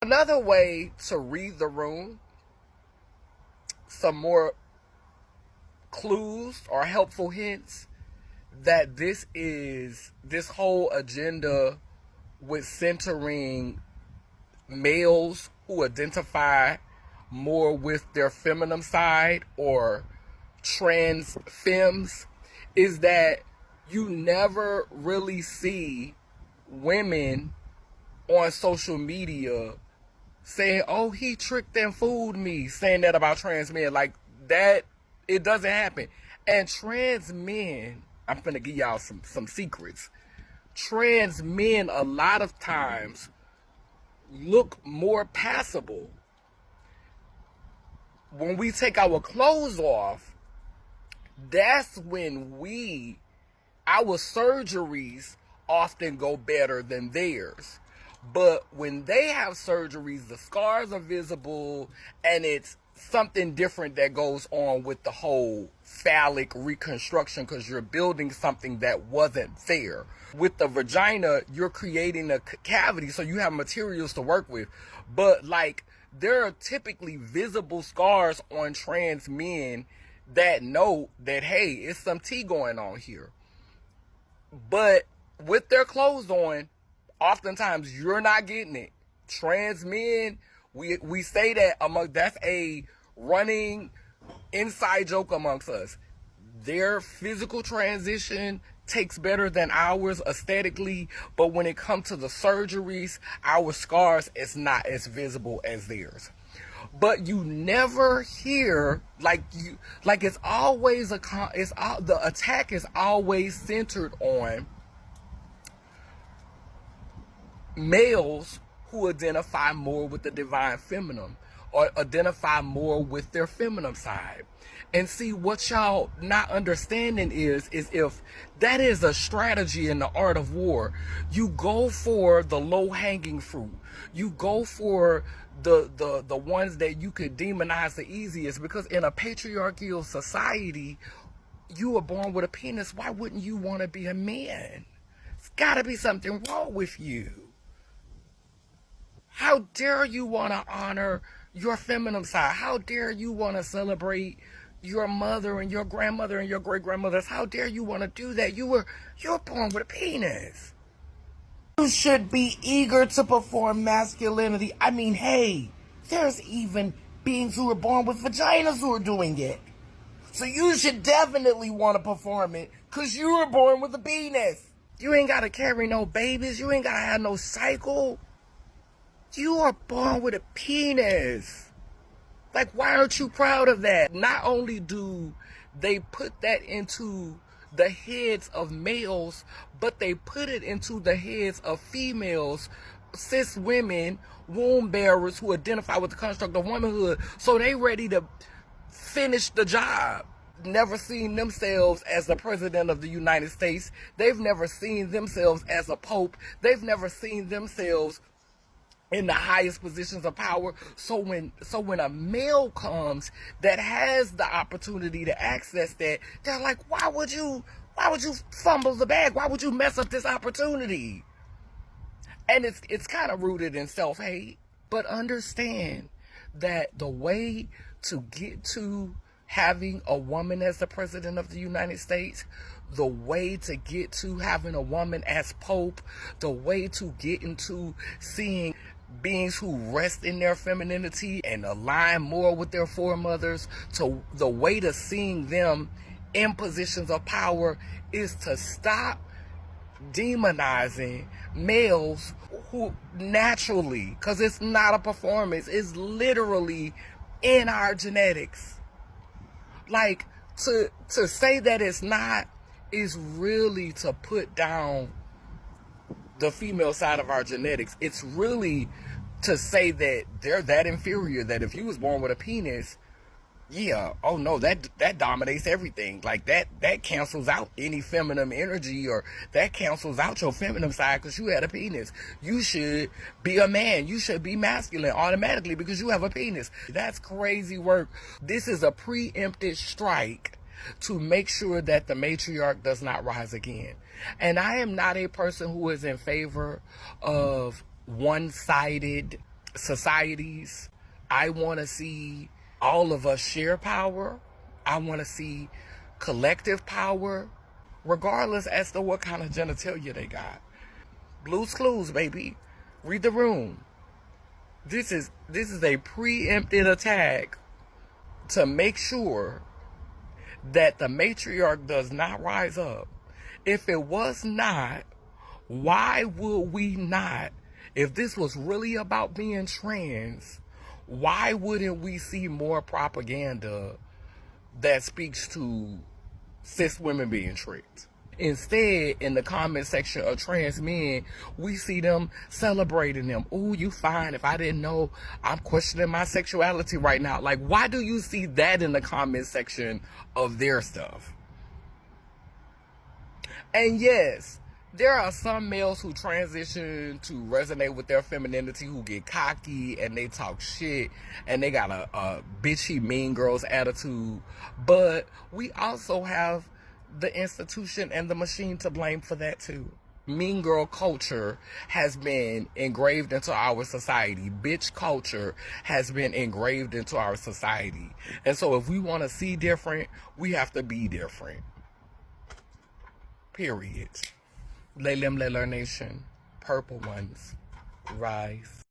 Another way to read the room, some more clues or helpful hints that this whole agenda with centering males who identify more with their feminine side or trans femmes is that you never really see women on social media saying, oh, he tricked and fooled me, saying that about trans men. Like that, it doesn't happen. And trans men, I'm finna give y'all some secrets. Trans men a lot of times look more passable. When we take our clothes off, that's when our surgeries often go better than theirs. But when they have surgeries, the scars are visible, and it's something different that goes on with the whole phallic reconstruction because you're building something that wasn't there. With the vagina, you're creating a cavity, so you have materials to work with. But like, there are typically visible scars on trans men that know that, hey, it's some tea going on here. But with their clothes on, oftentimes you're not getting it. Trans men, we say that that's a running inside joke amongst us. Their physical transition takes better than ours aesthetically, but when it comes to the surgeries, our scars is not as visible as theirs. But you never hear it's always the attack is always centered on males who identify more with the divine feminine or identify more with their feminine side. And see, what y'all not understanding is if that is a strategy in the art of war, you go for the low-hanging fruit. You go for the ones that you could demonize the easiest, because in a patriarchal society, you were born with a penis. Why wouldn't you want to be a man? It's got to be something wrong with you. How dare you want to honor your feminine side? How dare you want to celebrate your mother and your grandmother and your great-grandmothers? How dare you want to do that? You're born with a penis. You should be eager to perform masculinity. I mean, hey, there's even beings who are born with vaginas who are doing it. So you should definitely want to perform it because you were born with a penis. You ain't got to carry no babies. You ain't got to have no cycle. You are born with a penis. Like, why aren't you proud of that? Not only do they put that into the heads of males, but they put it into the heads of females, cis women, womb bearers who identify with the construct of womanhood. So they ready to finish the job. Never seen themselves as the president of the United States. They've never seen themselves as a pope. They've never seen themselves in the highest positions of power. So when a male comes that has the opportunity to access that, they're like, why would you fumble the bag? Why would you mess up this opportunity? And it's kind of rooted in self-hate. But understand that the way to get to having a woman as the president of the United States, the way to get to having a woman as pope, the way to get into seeing beings who rest in their femininity and align more with their foremothers, to the way to seeing them in positions of power is to stop demonizing males who naturally, because it's not a performance, it's literally in our genetics. Like, to say that it's not is really to put down the female side of our genetics. It's really to say that they're that inferior, that if you was born with a penis, yeah, oh no, that dominates everything. Like that cancels out any feminine energy, or that cancels out your feminine side because you had a penis. You should be a man. You should be masculine automatically because you have a penis. That's crazy work. This is a preempted strike to make sure that the matriarch does not rise again. And I am not a person who is in favor of one-sided societies. I want to see all of us share power. I want to see collective power, regardless as to what kind of genitalia they got. Blue's Clues, baby. Read the room. This is a preempted attack to make sure that the matriarch does not rise up. If it was not, why would we not? If this was really about being trans, why wouldn't we see more propaganda that speaks to cis women being tricked? Instead, in the comment section of trans men, we see them celebrating them. Ooh, you fine. If I didn't know, I'm questioning my sexuality right now. Like, why do you see that in the comment section of their stuff? And yes, there are some males who transition to resonate with their femininity, who get cocky and they talk shit and they got a bitchy mean girls attitude. But we also have the institution and the machine to blame for that too. Mean girl culture has been engraved into our society. Bitch culture has been engraved into our society. And so if we want to see different, we have to be different. Period. Lelem Leler Nation. Purple ones. Rise.